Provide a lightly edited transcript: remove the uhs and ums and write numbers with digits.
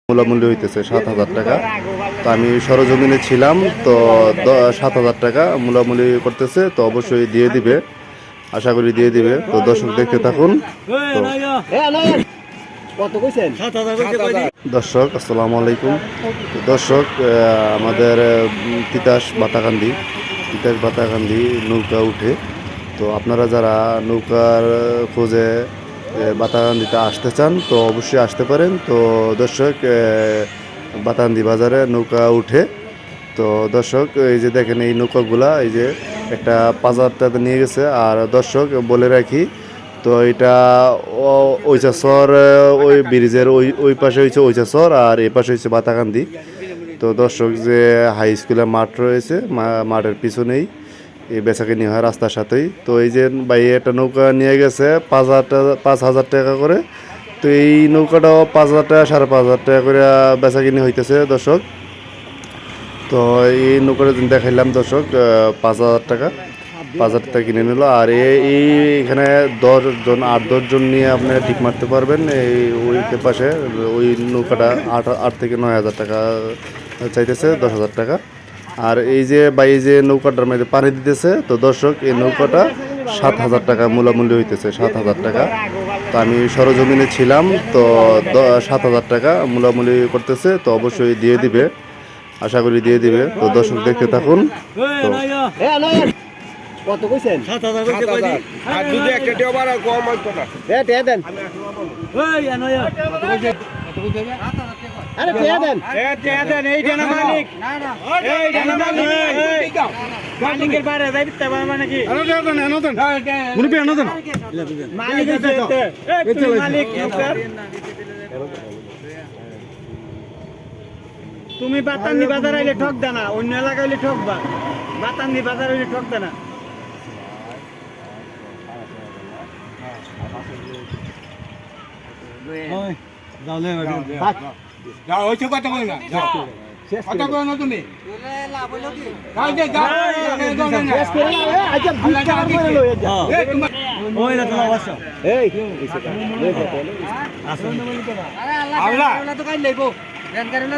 মূল্য হইতেছে 7,000 টাকা। তো আমি সরজমিনে ছিলাম, তো 7,000 টাকা মূল্য করতেছে। তো অবশ্যই দিয়ে দিবে, আশা করি দিয়ে দিবে। তো দর্শক দেখতে থাকুন। দর্শক আসসালামু আলাইকুম। তো দর্শক আমাদের তিতাস বাতাকান্দি নৌকা উঠে। তো আপনারা যারা নৌকার খোঁজে বাতাকান্দিতে আসতে চান তো অবশ্যই আসতে পারেন। তো দর্শক বাতাকান্দি বাজারে নৌকা উঠে। তো দর্শক এই যে দেখেন এই নৌকাগুলা, এই যে একটা পাজারটাতে নিয়ে গেছে। আর দর্শক বলে রাখি, তো এটা ওইচাচর, ওই ব্রিজের ওই পাশে হয়েছে ওইচাচর, আর এই পাশে হয়েছে বাতাকান্দি। তো দর্শক যে হাই স্কুলের মাঠ রয়েছে, মাঠের পিছনেই এই বেচাকেনি হয় রাস্তার সাথেই। তো এই যে ভাই একটা নৌকা নিয়ে গেছে 5,000 টাকা করে। তো এই নৌকাটাও 5,000 টাকা 5,500 টাকা করে বেচাকিনি হইতেছে দর্শক। তো এই নৌকাটা দেখাইলাম দর্শক, 5,000 টাকা কিনে নিল। আর এখানে 10 জন নিয়ে আপনি টিক মারতে পারবেন। এই ওই পাশে ওই নৌকাটা 8 থেকে 9,000 টাকা চাইতেছে, 10,000 টাকা। আর এই যে ভাই যে নৌকাটার মধ্যে পানি দিতেছে, তো দর্শক এই নৌকাটা 7,000 টাকা মূল্য হইতেছে, 7,000 টাকা। তো আমি সরজমিনে ছিলাম, তো 7,000 টাকা মূল্য করতেছে। তো অবশ্যই দিয়ে দিবে, আশা করি দিয়ে দিবে। তো দর্শক দেখতে থাকুন। কত কইছেন? 7,000 কইছে কইদি। আর দুধে একটা টিও বাড়া কম হইতো না। তে দেন। ওই আনয়া। কত কইছে? আরে তে দেন। তে দেন, এই জানা মালিক। না না। এই জানা মালিক। মালিকের বাইরে যাইতে পারবা নাকি? আনো দেন। মুরবি আনো দেন। মালিক হইছে তে। এই তুমি মালিক নৌকার। তুমি বাতান্দি বাজার আইলে ঠক দানা, অন্য এলাকা আইলে ঠকবা। বাতান্দি বাজার আইলে ঠক দানা। ওই যাওলে যাও ওই কথা কই না যাও কথা কই না তুমি লাভ হলো কি যাও শেষ করে না আচ্ছা বুঝতে পারবে লই যা ওই না তোমার অবশ্য এই আসুন আরে আল্লাহ তো কাই লইবো জ্ঞান করে না